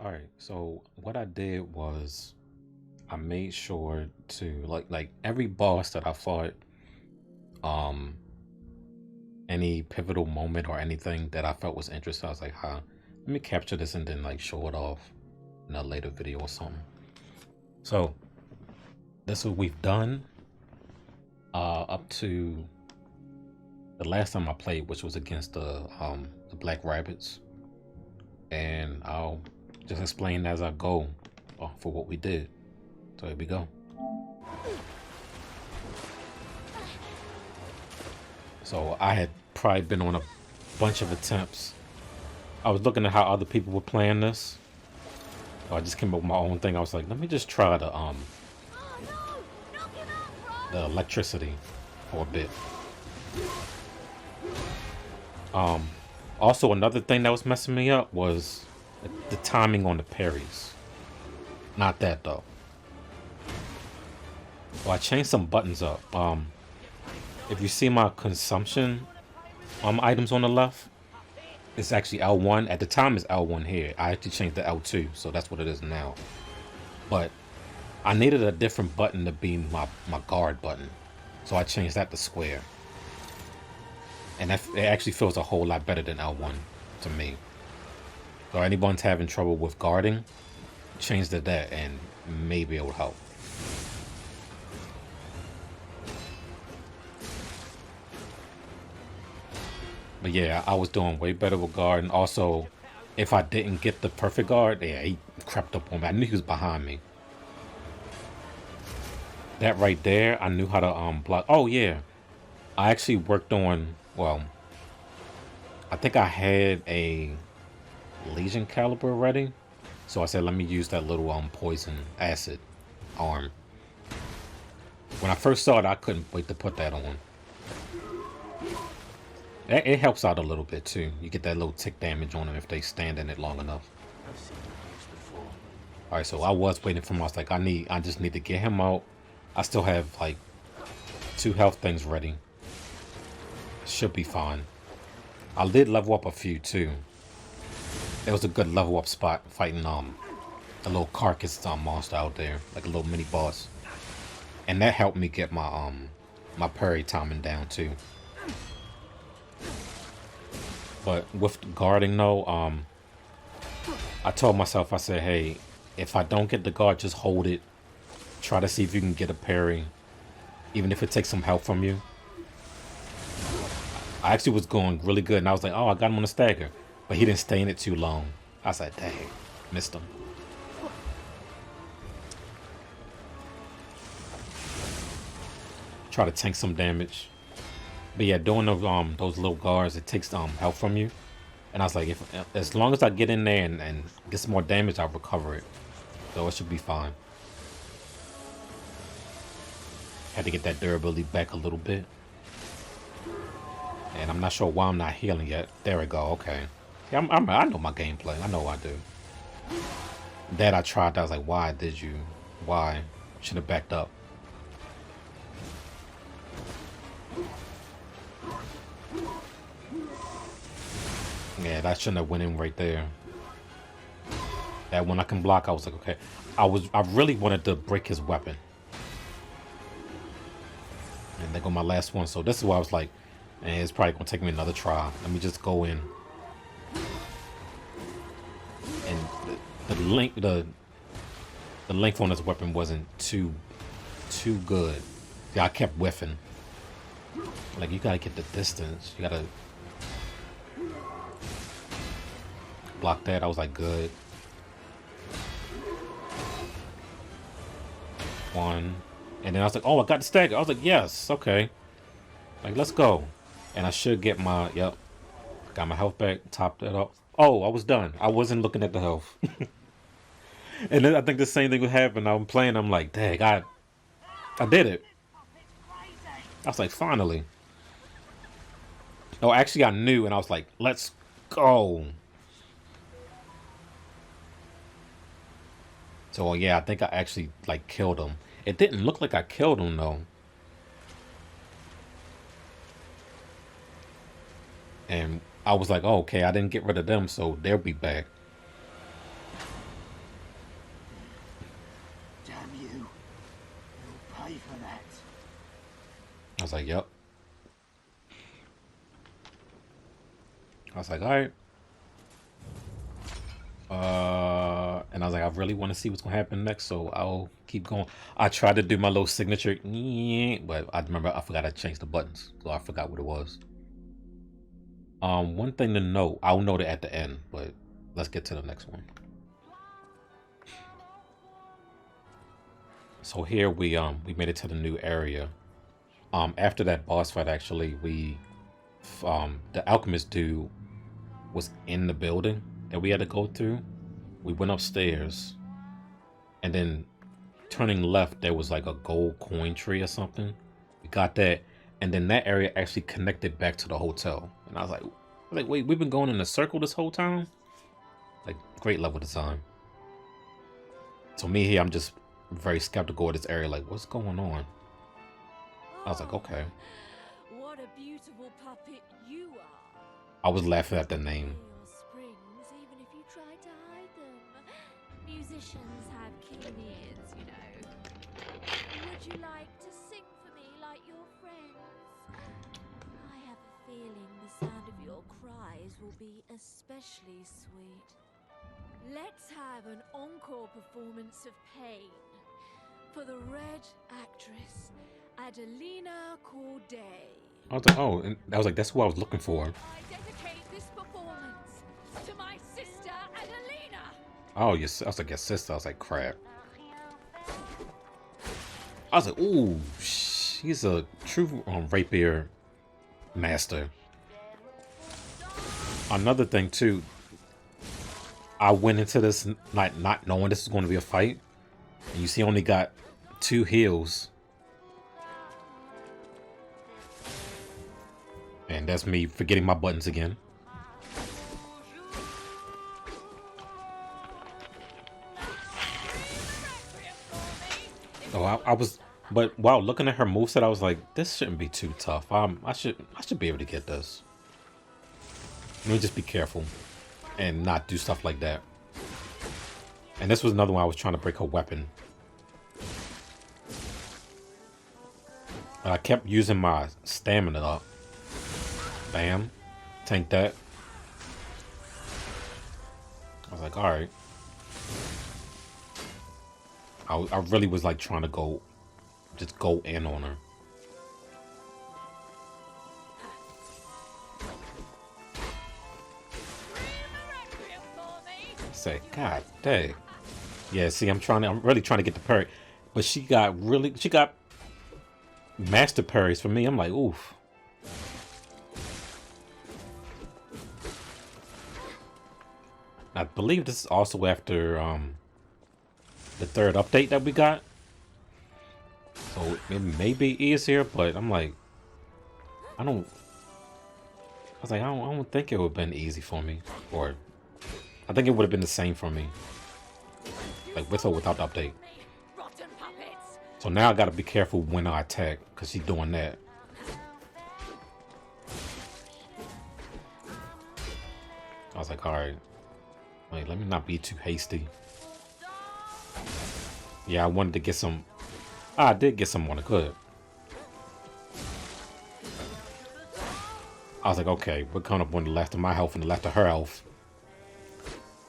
All right. So what I did was I made sure to like every boss that I fought, um, any pivotal moment or anything that I felt was interesting, I was like, huh, let me capture this and then like show it off in a later video or something. So that's what we've done up to the last time I played, which was against the Black Rabbits. And I'll just explain as I go for what we did. So here we go. So I had probably been on a bunch of attempts. I was looking at how other people were playing this. So I just came up with my own thing. I was like, let me just try the electricity for a bit. Um Also another thing that was messing me up was the timing on the parries. Not that though. Well, I changed some buttons up. If you see my consumption items on the left, it's actually L1. At the time, it's L1 here. I actually changed to L2, so that's what it is now. But I needed a different button to be my guard button, so I changed that to square. And it actually feels a whole lot better than L1 to me. So anyone's having trouble with guarding, change to that, and maybe it will help. But yeah, I was doing way better with guard, and also, if I didn't get the perfect guard, yeah, he crept up on me. I knew he was behind me. That right there, I knew how to block. Oh yeah, I actually worked on. Well, I think I had a Legion caliber ready, so I said let me use that little poison acid arm. When I first saw it, I couldn't wait to put that on. It helps out a little bit too. You get that little tick damage on them if they stand in it long enough. All right, so I was waiting for him. I was like, I just need to get him out. I still have like 2 health things ready. Should be fine. I did level up a few too. It was a good level up spot fighting a little carcass monster out there, like a little mini boss, and that helped me get my parry timing down too. But with guarding though, I told myself, I said, hey, if I don't get the guard, just hold it. Try to see if you can get a parry, even if it takes some help from you. I actually was going really good, and I was like, oh, I got him on a stagger. But he didn't stay in it too long. I was like, dang, missed him. Try to tank some damage. But yeah, doing those little guards, it takes help from you. And I was like, as long as I get in there and get some more damage, I'll recover it. So it should be fine. Had to get that durability back a little bit. And I'm not sure why I'm not healing yet. There we go, okay. Yeah, I know my gameplay. I know I do. That I tried, I was like, why did you? Why? Should have backed up. Yeah, that shouldn't have went in right there. That when I can block, I was like, okay. I really wanted to break his weapon. And there go my last one. So this is why I was like, and it's probably gonna take me another try. Let me just go in. And the length on this weapon wasn't too good. Yeah, I kept whiffing. Like, you gotta get the distance. You gotta block that. I was like, good. One. And then I was like, oh, I got the stagger. I was like, yes, okay. Like, let's go. And I should get my, yep. Got my health back, topped it up. Oh, I was done. I wasn't looking at the health. And then I think the same thing would happen. I'm playing, I'm like, dang, I did it. I was like, finally. No, actually, I knew, and I was like, let's go. So, yeah, I think I actually, like, killed him. It didn't look like I killed him, though. And I was like, oh, okay, I didn't get rid of them, so they'll be back. ready for that? I was like, yep. I was like, all right. And I was like, I really want to see what's gonna happen next, so I'll keep going. I tried to do my little signature, but I remember I forgot to change the buttons, so I forgot what it was. One thing to note, I'll note it at the end, but let's get to the next one. So here we made it to the new area. After that boss fight, actually, the alchemist dude was in the building that we had to go through. We went upstairs, and then turning left, there was like a gold coin tree or something. We got that, and then that area actually connected back to the hotel. And I was like, wait, we've been going in a circle this whole time? Like, great level design. So me here, I'm just very skeptical of this area. Like, what's going on? I was like, okay. What a beautiful puppet you are. I was laughing at the name. Your springs, even if you try to hide them. Musicians have keen ears, you know. Would you like to sing for me like your friends? I have a feeling the sound of your cries will be especially sweet. Let's have an encore performance of Pain for the Red actress, Adelina Corday. I was like, oh, and I was like, that's who I was looking for. I dedicate this performance to my sister, Adelina. Oh, yes. I was like, your sister. I was like, crap. I was like, ooh, she's a true rapier master. Another thing, too, I went into this not knowing this was going to be a fight. And you see, I only got 2 heals. And that's me forgetting my buttons again. Oh, I was, but wow, looking at her moveset, I was like, this shouldn't be too tough. I should be able to get this. Let me just be careful and not do stuff like that. And this was another one I was trying to break her weapon. But I kept using my stamina up. Bam. Tank that. I was like, alright. I really was like trying to just go in on her. Say, God dang. Yeah, see, I'm really trying to get the parry. But she got master parries for me. I'm like, oof. I believe this is also after the 3rd update that we got. So it may be easier, but I'm like, I don't think it would have been easy for me. Or I think it would have been the same for me. Like with or without the update. So now I gotta be careful when I attack, because she's doing that. I was like, alright. Wait, let me not be too hasty. Yeah, I wanted to get some. I did get some on the good. I was like, okay, we're coming up on the left of my health and the left of her health.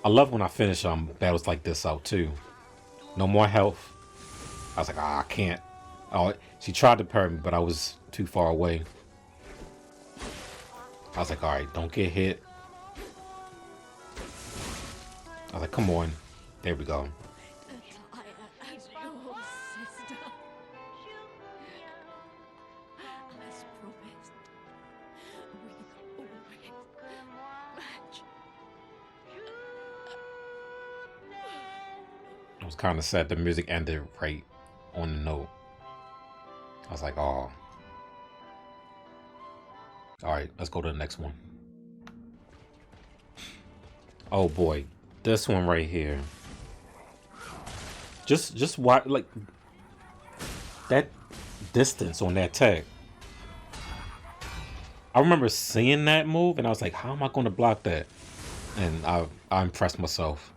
I love when I finish battles like this out too. No more health. I was like, I can't. Oh, she tried to parry me, but I was too far away. I was like, alright, don't get hit. I was like, come on. There we go. I was kind of sad the music ended right on the note. I was like, oh. Alright, let's go to the next one. Oh boy. This one right here. Just watch, like, that distance on that tag. I remember seeing that move and I was like, how am I going to block that? And I impressed myself.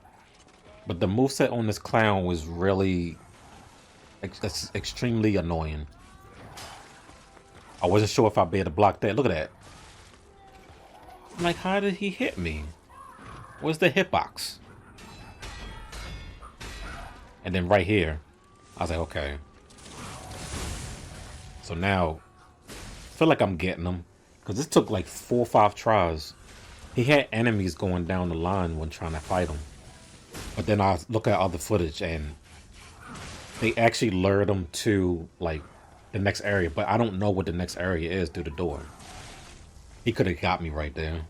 But the moveset on this clown was really, That's extremely annoying. I wasn't sure if I'd be able to block that. Look at that. I'm like, how did he hit me? Where's the hitbox? And then right here, I was like, okay. So now, I feel like I'm getting him. Because this took like 4 or 5 tries. He had enemies going down the line when trying to fight him. But then I look at other footage and they actually lured him to like the next area. But I don't know what the next area is through the door. He could have got me right there.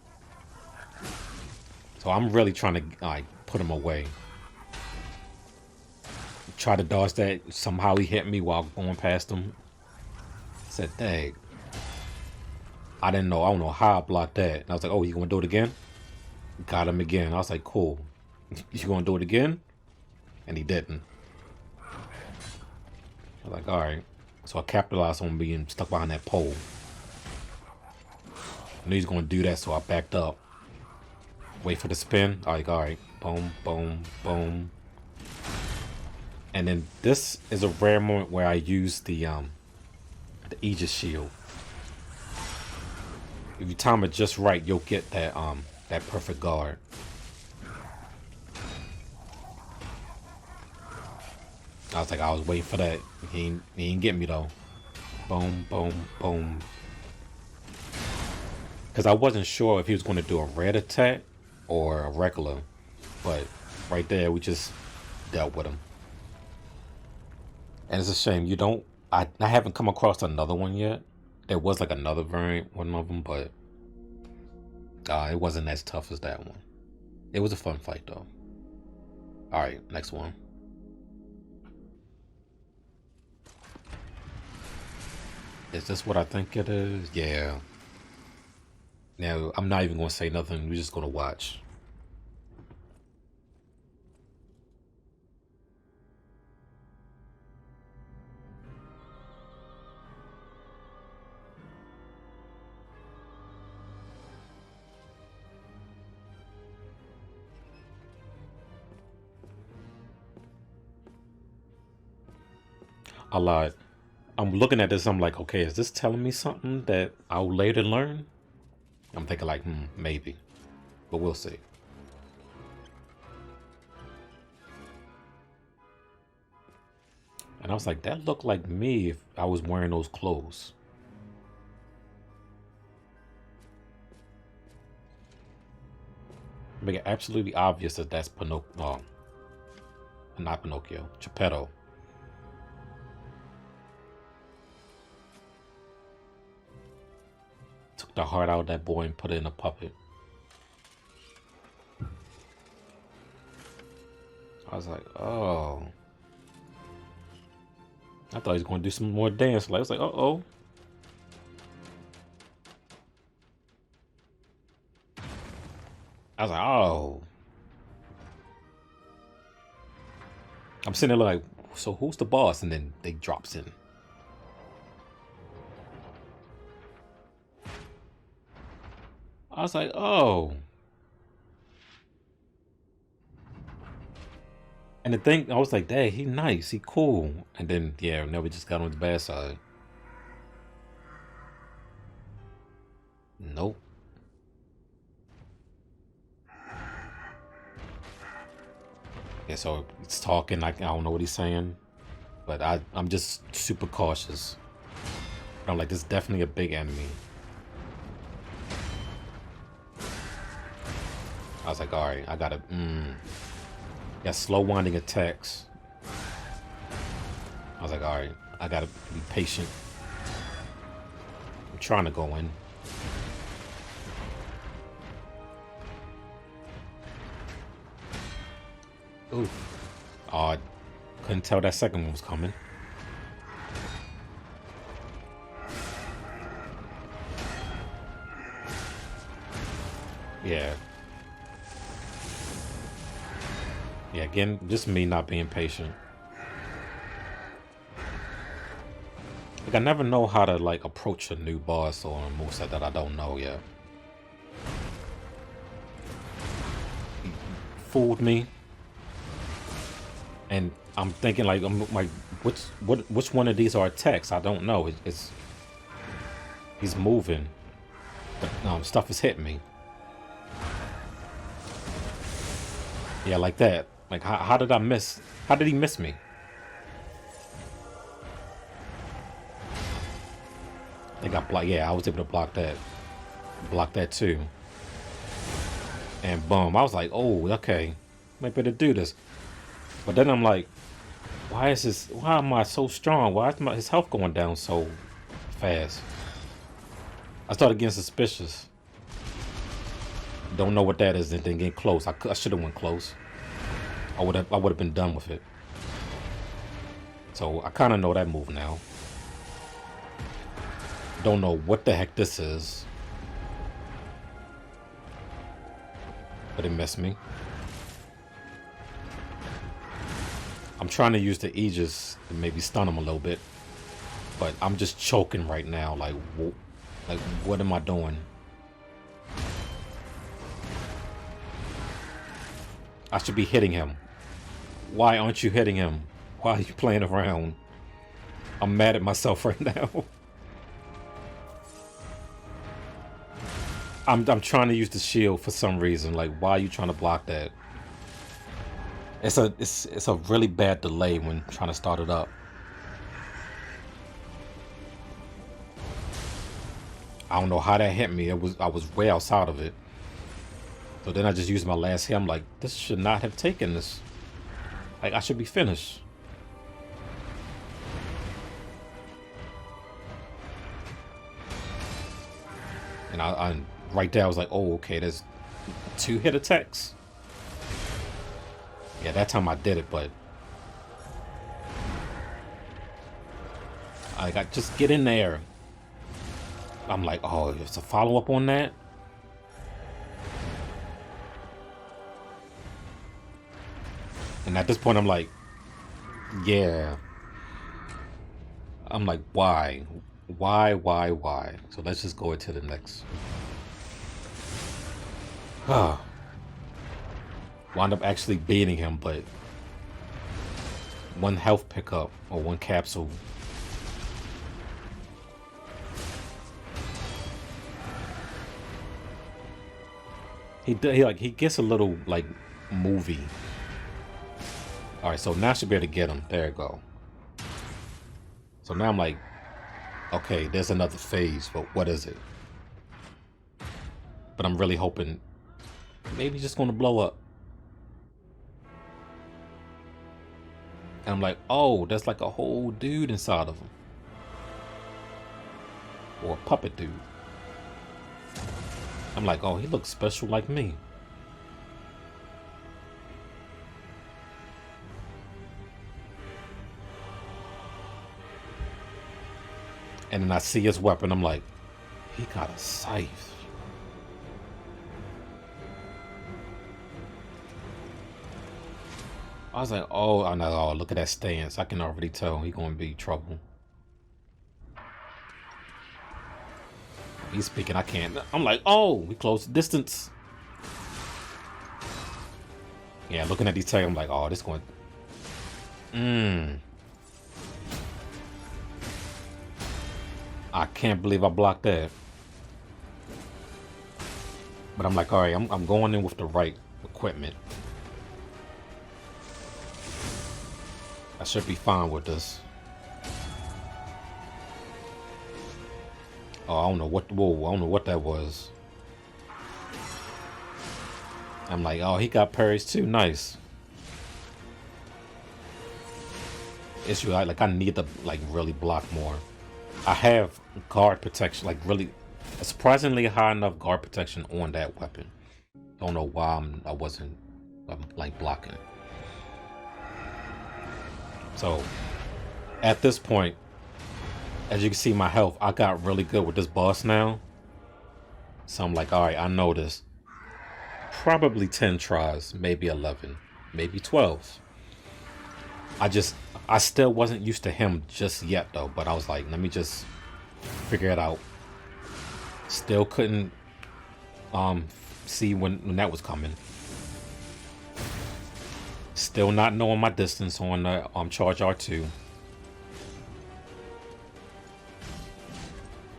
So I'm really trying to like put him away. Try to dodge that. Somehow he hit me while going past him. Said, dang. I didn't know. I don't know how I blocked that. And I was like, oh, you gonna do it again? Got him again. I was like, cool. You gonna do it again? And he didn't. I was like, alright. So I capitalized on being stuck behind that pole. I knew he's gonna do that, so I backed up. Wait for the spin. Like, alright. Boom, boom, boom. And then this is a rare moment where I use the Aegis shield. If you time it just right, you'll get that that perfect guard. I was waiting for that. He ain't get me though. Boom, boom, boom. Because I wasn't sure if he was going to do a red attack or a regular. But right there, we just dealt with him. And it's a shame you don't. I haven't come across another one yet. There was like another variant, one of them, but it wasn't as tough as that one. It was a fun fight though. Alright, next one. Is this what I think it is? Yeah. Now, I'm not even going to say nothing. We're just going to watch. A lot. I'm looking at this, I'm like, okay, is this telling me something that I'll later learn? I'm thinking like, maybe. But we'll see. And I was like, that looked like me if I was wearing those clothes. Make it absolutely obvious that that's Pinocchio. Not Pinocchio. Geppetto. Took the heart out of that boy and put it in a puppet. I was like, oh. I thought he was going to do some more dance. I was like, uh-oh. I was like, oh. I'm sitting there like, so who's the boss? And then they drops in. I was like, oh. And the thing, I was like, dang, he nice, he cool. And then, yeah, now we just got on the bad side. Nope. Yeah, so it's talking, like, I don't know what he's saying. But I'm just super cautious. I'm like, this is definitely a big enemy. I was like, alright, I gotta, got slow winding attacks. I was like, alright, I gotta be patient. I'm trying to go in. Ooh. Oh, I couldn't tell that second one was coming. Yeah. Yeah, again, just me not being patient. Like, I never know how to, like, approach a new boss or a moveset that I don't know yet. He fooled me. And I'm thinking, like, I'm like Which one of these are attacks? I don't know. It's he's moving. The stuff is hitting me. Yeah, like that. Like how did I miss? How did he miss me? I think I blocked. Yeah, I was able to block that. Block that too. And boom, I was like, oh, okay, might better do this. But then I'm like, why am I so strong? Why is his health going down so fast? I started getting suspicious. Don't know what that is, and then get close. I should have went close. I would have been done with it. So I kind of know that move now. Don't know what the heck this is, but it missed me. I'm trying to use the Aegis to maybe stun him a little bit, but I'm just choking right now. Like what am I doing? I should be hitting him. Why aren't you hitting him? Why are you playing around? I'm mad at myself right now. I'm trying to use the shield for some reason. Like, why are you trying to block that? It's a really bad delay when trying to start it up. I don't know how that hit me. I was way outside of it. So then I just used my last hit. I'm like, this should not have taken this. Like, I should be finished. And I right there I was like, oh, okay, there's 2 hit attacks. Yeah, that time I did it, but I got just get in there. I'm like, oh, it's a follow-up on that. And at this point I'm like, yeah. I'm like, why? Why? So let's just go into the next. Wound up actually beating him, but 1 health pickup or 1 capsule. He gets a little like movie. All right, so now I should be able to get him. There you go. So now I'm like, okay, there's another phase, but what is it? But I'm really hoping maybe just gonna blow up. And I'm like, oh, there's like a whole dude inside of him. Or a puppet dude. I'm like, oh, he looks special like me. And then I see his weapon. I'm like, he got a scythe. I was like, oh, I know. Oh, look at that stance. I can already tell he gonna be trouble. He's speaking. I can't. I'm like, oh, we close the distance. Yeah, looking at these tags, I'm like, oh, this going. I can't believe I blocked that. But I'm like, all right, I'm going in with the right equipment. I should be fine with this. Oh, I don't know what. Whoa, I don't know what that was. I'm like, oh, he got parries too. Nice. Issue, like I need to like really block more. I have guard protection, like really surprisingly high enough guard protection on that weapon. Don't know why I wasn't like blocking. So at this point, as you can see my health, I got really good with this boss now. So I'm like, all right, I know this. Probably 10 tries, maybe 11, maybe 12. I still wasn't used to him just yet though, but I was like, let me just figure it out. Still couldn't see when that was coming. Still not knowing my distance on the Charge R2.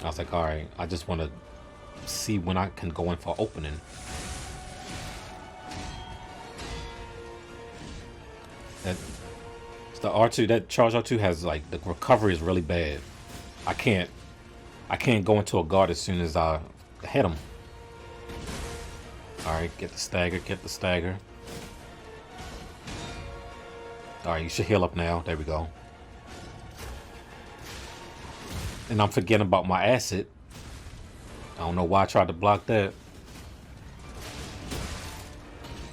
I was like, all right, I just want to see when I can go in for opening. That the R2, that charge R2 has like the recovery is really bad. I can't go into a guard as soon as I hit him. All right, get the stagger, get the stagger. All right, you should heal up now. There we go. And I'm forgetting about my acid. I don't know why I tried to block that.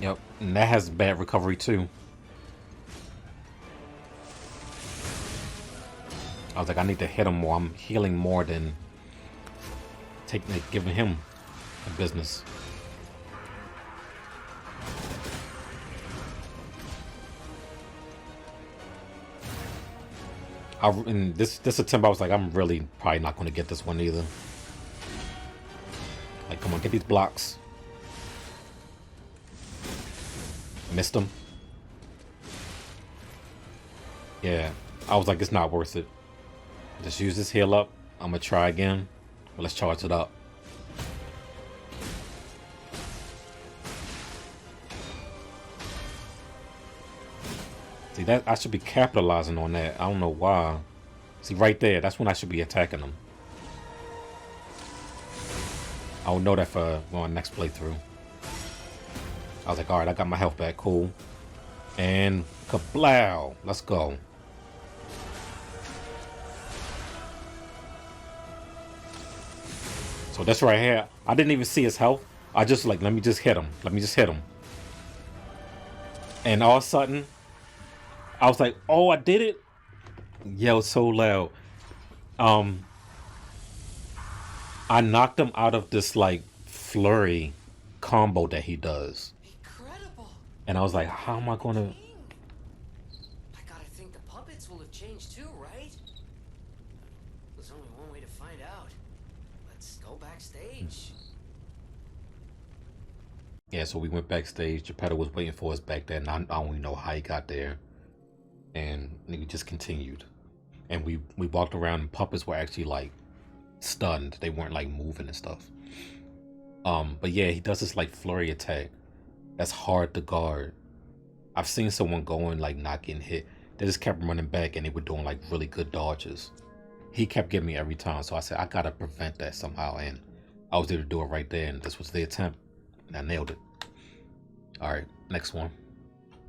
Yep, and that has bad recovery too. I was like, I need to hit him more. I'm healing more than giving him a business. In this attempt, I was like, I'm really probably not going to get this one either. Like, come on, get these blocks. Missed him. Yeah, I was like, it's not worth it. Just use this heal up. I'm gonna try again. But let's charge it up. See, that I should be capitalizing on that. I don't know why. See, right there, that's when I should be attacking them. I'll know that for my next playthrough. I was like, all right, I got my health back, cool. And kablow, let's go. So that's right here. I didn't even see his health. I just like, let me just hit him. Let me just hit him. And all of a sudden, I was like, oh, I did it. Yelled so loud. I knocked him out of this like flurry combo that he does. Incredible. And I was like, how am I gonna? I gotta think the puppets will have changed too, right? There's only one way to find out. Let's go backstage. Yeah, so we went backstage. Geppetto was waiting for us back there, and I don't even know how he got there. And we just continued. And we walked around, and puppets were actually like stunned. They weren't like moving and stuff. But yeah, he does this like flurry attack that's hard to guard. I've seen someone going like not getting hit. They just kept running back, and they were doing like really good dodges. He kept getting me every time, so I said I gotta prevent that somehow, and I was able to do it right there. And this was the attempt, and I nailed it. All right, next one.